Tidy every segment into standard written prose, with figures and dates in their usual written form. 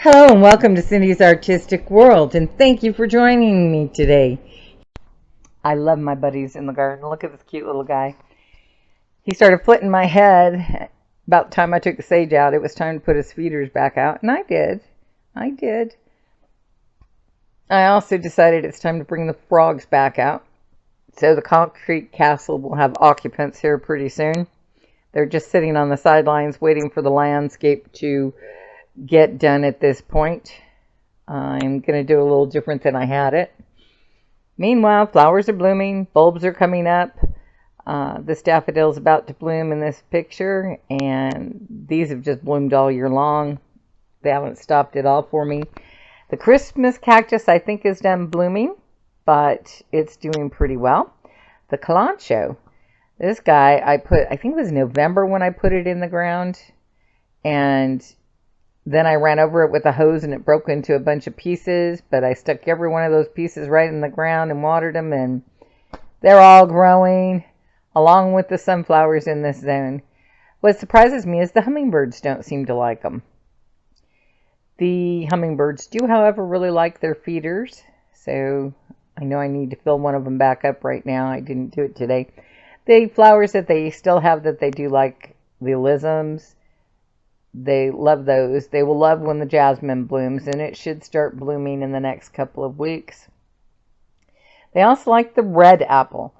Hello and welcome to Cindy's Artistic World, and thank you for joining me today. I love my buddies in the garden. Look at this cute little guy. He started flitting my head about the time I took the sage out. It was time to put his feeders back out, and I did. I also decided it's time to bring the frogs back out. So the concrete castle will have occupants here pretty soon. They're just sitting on the sidelines waiting for the landscape to get done at this point. I'm going to do a little different than I had it. Meanwhile, flowers are blooming, bulbs are coming up. This daffodil is about to bloom in this picture, and these have just bloomed all year long. They haven't stopped at all for me. The Christmas cactus, I think, is done blooming, but it's doing pretty well. The calancho, this guy, I think it was November when I put it in the ground, and then I ran over it with a hose and it broke into a bunch of pieces, but I stuck every one of those pieces right in the ground and watered them, and they're all growing along with the sunflowers in this zone. What surprises me is the hummingbirds don't seem to like them. The hummingbirds do, however, really like their feeders, so I know I need to fill one of them back up right now. I didn't do it today. The flowers that they still have that they do like, the alyssums, they love those. They will love when the jasmine blooms, and it should start blooming in the next couple of weeks. They also like the red apple.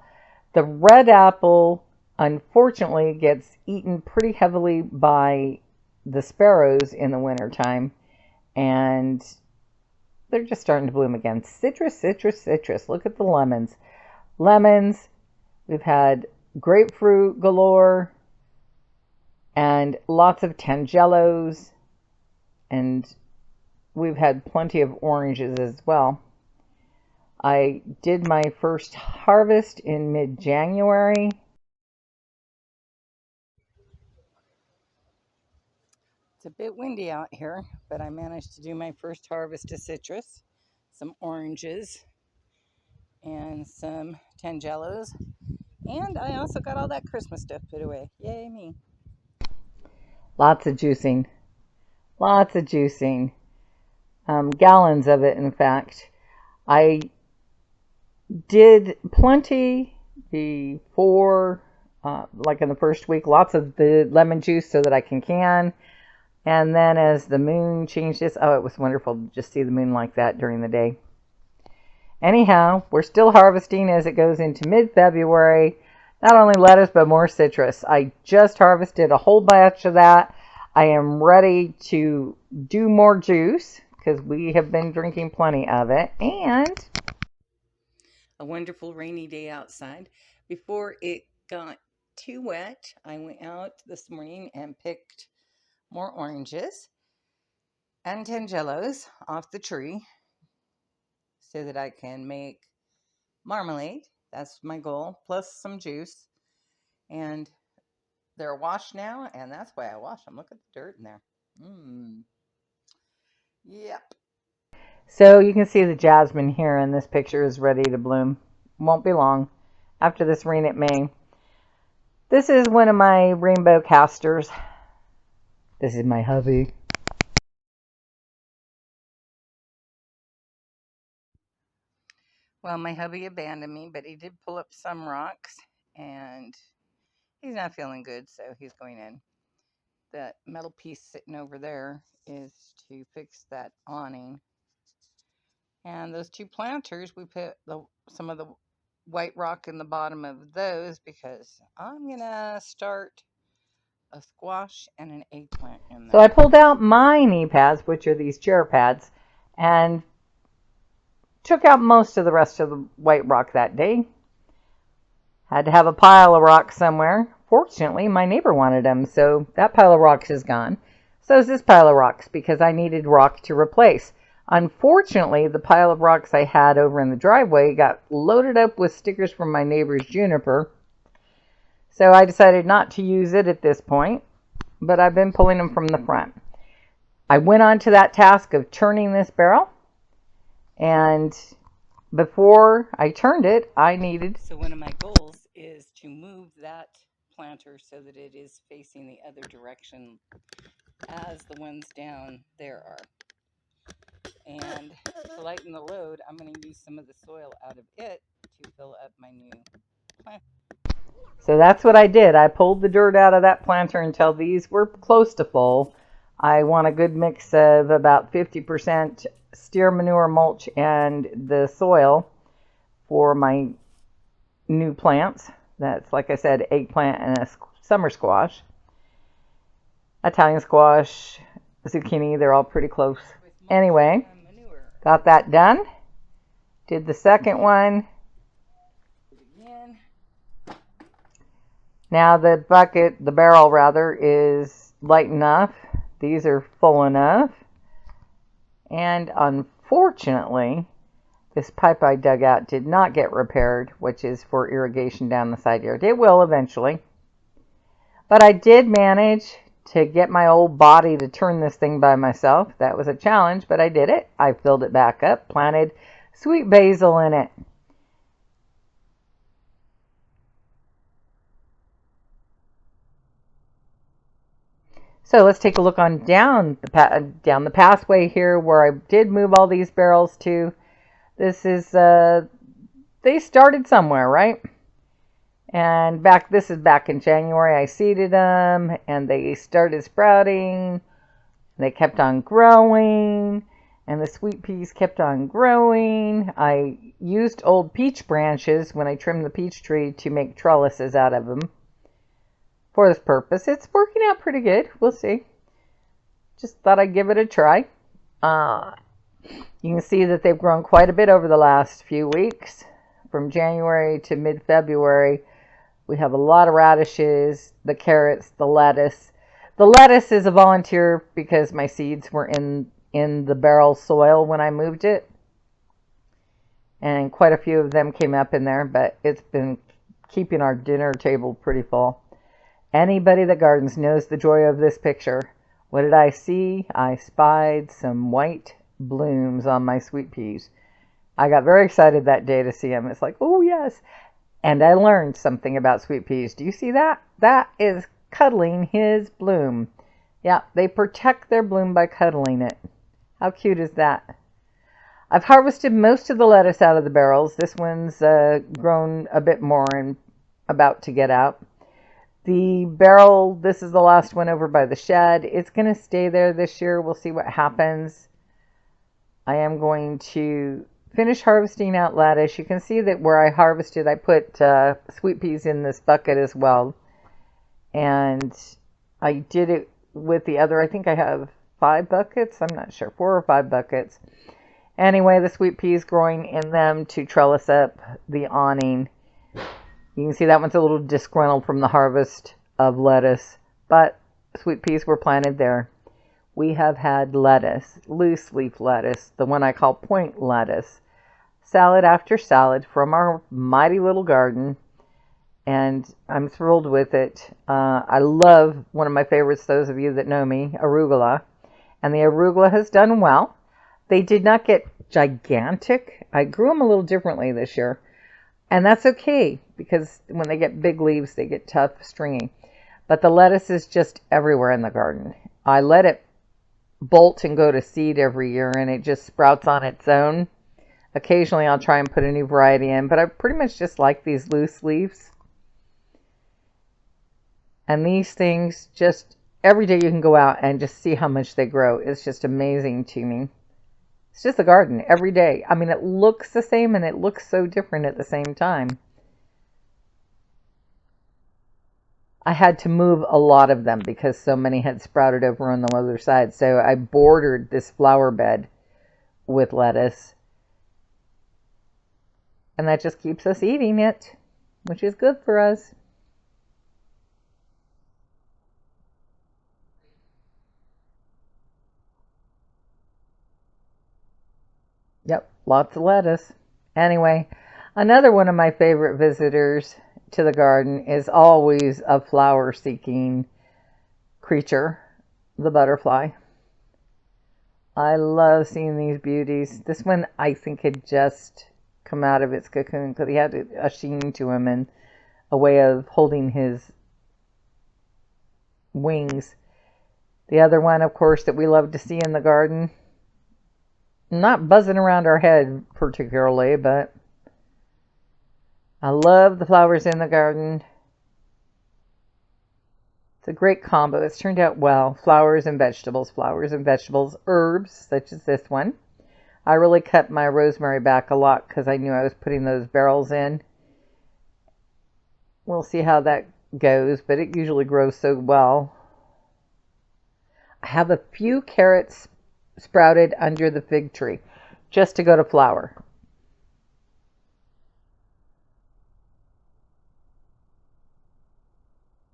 The red apple, unfortunately, gets eaten pretty heavily by the sparrows in the wintertime, and they're just starting to bloom again. Citrus, citrus, citrus. Look at the lemons. Lemons. We've had grapefruit galore, and lots of tangelos, and we've had plenty of oranges as well. I did my first harvest in mid-January. It's a bit windy out here, but I managed to do my first harvest of citrus, some oranges, and some tangelos, and I also got all that Christmas stuff put away. Yay me. Lots of juicing. Lots of juicing. Gallons of it, in fact. I did plenty before, like in the first week, lots of the lemon juice so that I can. And then as the moon changes, oh, it was wonderful to just see the moon like that during the day. Anyhow, we're still harvesting as it goes into mid-February. Not only lettuce, but more citrus. I just harvested a whole batch of that. I am ready to do more juice because we have been drinking plenty of it. And a wonderful rainy day outside. Before it got too wet, I went out this morning and picked more oranges and tangelos off the tree so that I can make marmalade. That's my goal, plus some juice. And they're washed now, and that's why I wash them. Look at the dirt in there. Yep. So you can see the jasmine here in this picture is ready to bloom. Won't be long. After this rain, it may. This is one of my rainbow casters. This is my hubby. Well, my hubby abandoned me, but he did pull up some rocks, and he's not feeling good, so he's going in. That metal piece sitting over there is to fix that awning. And those two planters, we put some of the white rock in the bottom of those because I'm going to start a squash and an eggplant in there. So I pulled out my knee pads, which are these chair pads, and took out most of the rest of the white rock that day. Had to have a pile of rocks somewhere. Fortunately, my neighbor wanted them, so that pile of rocks is gone. So is this pile of rocks because I needed rock to replace. Unfortunately, the pile of rocks I had over in the driveway got loaded up with stickers from my neighbor's juniper. So I decided not to use it at this point, but I've been pulling them from the front. I went on to that task of turning this barrel, and before I turned it, I needed... So one of my goals is to move that planter so that it is facing the other direction as the ones down there are. load, I'm going to use some of the soil out of it to fill up my new plant. So that's what I did. I pulled the dirt out of that planter until these were close to full. I want a good mix of about 50% steer manure mulch and the soil for my new plants. That's, like I said, eggplant and a summer squash. Italian squash, zucchini, they're all pretty close. Anyway, got that done. Did the second one. Now the bucket, the barrel rather, is light enough. These are full enough. And unfortunately, this pipe I dug out did not get repaired, which is for irrigation down the side yard. It will eventually. But I did manage to get my old body to turn this thing by myself. That was a challenge, but I did it. I filled it back up, planted sweet basil in it. So let's take a look on down the pathway here where I did move all these barrels to. This is, they started somewhere, right? And this is back in January. I seeded them and they started sprouting. They kept on growing and the sweet peas kept on growing. I used old peach branches when I trimmed the peach tree to make trellises out of them. For this purpose, it's working out pretty good. We'll see. Just thought I'd give it a try. You can see that they've grown quite a bit over the last few weeks. From January to mid-February, we have a lot of radishes, the carrots, the lettuce. The lettuce is a volunteer because my seeds were in the barrel soil when I moved it. And quite a few of them came up in there, but it's been keeping our dinner table pretty full. Anybody that gardens knows the joy of this picture. What did I see? I spied some white blooms on my sweet peas. I got very excited that day to see them. It's like, oh yes. And I learned something about sweet peas. Do you see that? That is cuddling his bloom. Yeah, they protect their bloom by cuddling it. How cute is that? I've harvested most of the lettuce out of the barrels. This one's grown a bit more and about to get out. The barrel, this is the last one over by the shed. It's going to stay there this year. We'll see what happens. I am going to finish harvesting out lettuce. You can see that where I harvested, I put sweet peas in this bucket as well. And I did it with the other, I think I have 5 buckets. I'm not sure, 4 or 5 buckets. Anyway, the sweet peas growing in them to trellis up the awning. You can see that one's a little disgruntled from the harvest of lettuce, but sweet peas were planted there. We have had lettuce, loose leaf lettuce, the one I call point lettuce, salad after salad from our mighty little garden, and I'm thrilled with it. I love one of my favorites, those of you that know me, arugula, and the arugula has done well. They did not get gigantic. I grew them a little differently this year. And that's okay, because when they get big leaves, they get tough, stringy. But the lettuce is just everywhere in the garden. I let it bolt and go to seed every year, and it just sprouts on its own. Occasionally, I'll try and put a new variety in, but I pretty much just like these loose leaves. And these things, just every day you can go out and just see how much they grow. It's just amazing to me. It's just a garden every day. I mean, it looks the same and it looks so different at the same time. I had to move a lot of them because so many had sprouted over on the other side. So I bordered this flower bed with lettuce. And that just keeps us eating it, which is good for us. Yep, lots of lettuce. Anyway, another one of my favorite visitors to the garden is always a flower-seeking creature, the butterfly. I love seeing these beauties. This one, I think, had just come out of its cocoon because he had a sheen to him and a way of holding his wings. The other one, of course, that we love to see in the garden, not buzzing around our head particularly, but I love the flowers in the garden. It's a great combo. It's turned out well. Flowers and vegetables, herbs such as this one. I really cut my rosemary back a lot because I knew I was putting those barrels in. We'll see how that goes, but it usually grows so well. I have a few carrots sprouted under the fig tree just to go to flower.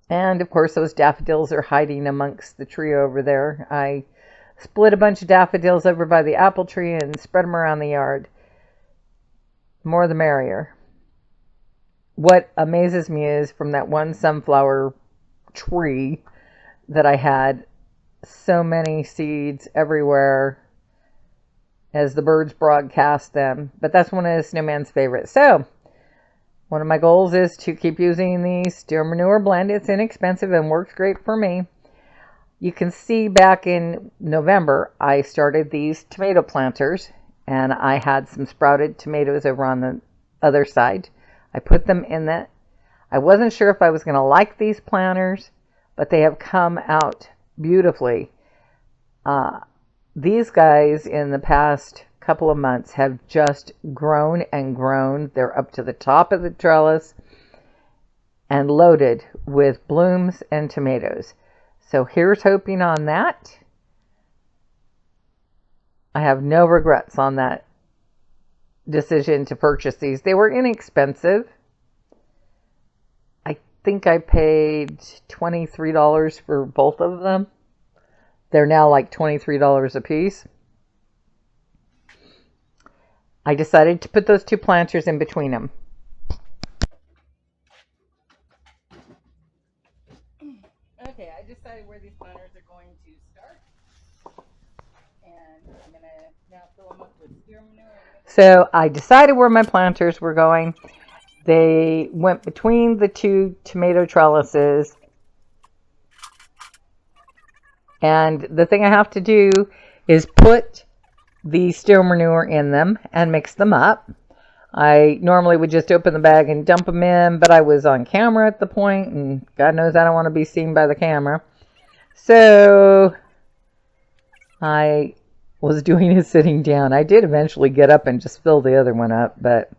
And of course those daffodils are hiding amongst the tree over there. I split a bunch of daffodils over by the apple tree and spread them around the yard. More the merrier. What amazes me is from that one sunflower tree that I had, so many seeds everywhere as the birds broadcast them. But that's one of the snowman's favorites. So one of my goals is to keep using the steer manure blend. It's inexpensive and works great for me. You can see back in November, I started these tomato planters, and I had some sprouted tomatoes over on the other side. I put them in that. I wasn't sure if I was going to like these planters, but they have come out beautifully. These guys in the past couple of months have just grown and grown. They're up to the top of the trellis and loaded with blooms and tomatoes. So here's hoping on that. I have no regrets on that decision to purchase these. They were inexpensive. I think I paid $23 for both of them. They're now like $23 a piece. I decided to put those two planters in between them. Okay, I decided where these planters are going to start. And I'm going to now fill them up with steer manure. So I decided where my planters were going. They went between the two tomato trellises. And the thing I have to do is put the steer manure in them and mix them up. I normally would just open the bag and dump them in, but I was on camera at the point, and God knows I don't want to be seen by the camera. So I was doing it sitting down. I did eventually get up and just fill the other one up, but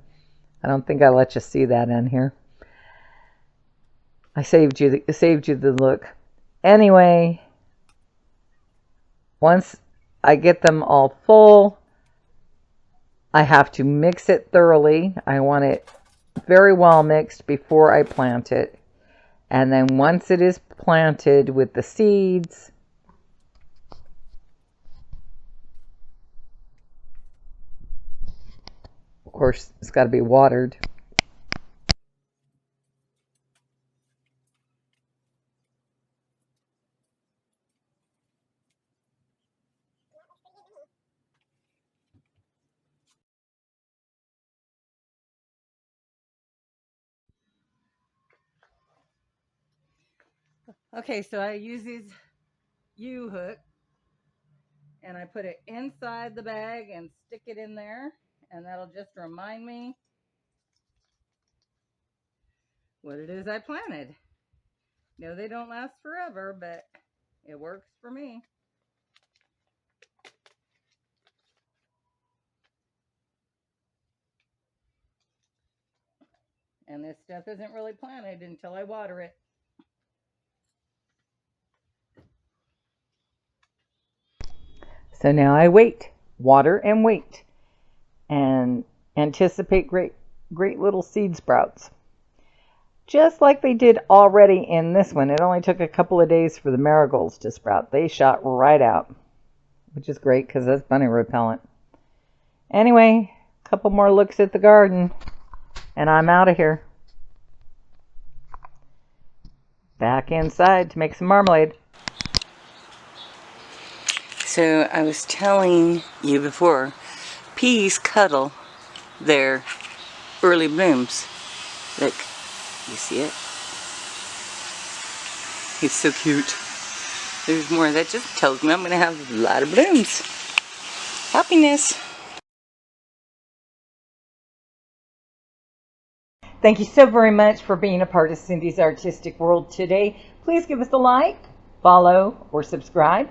I don't think I let you see that in here. I saved you the look. Anyway, once I get them all full, I have to mix it thoroughly. I want it very well mixed before I plant it. And then once it is planted with the seeds, of course, it's got to be watered. Okay, so I use these U-hook and I put it inside the bag and stick it in there, and that'll just remind me what it is I planted. No, they don't last forever, but it works for me. And this stuff isn't really planted until I water it. So now I wait, water and wait, and anticipate great little seed sprouts. Just like they did already in this one. It only took a couple of days for the marigolds to sprout. They shot right out, which is great because that's bunny repellent. Anyway, a couple more looks at the garden, and I'm out of here. Back inside to make some marmalade. So I was telling you before, peas cuddle their early blooms. Look, you see it? He's so cute. There's more. That just tells me I'm going to have a lot of blooms. Happiness. Thank you so very much for being a part of Cindy's Artistic World today. Please give us a like, follow, or subscribe.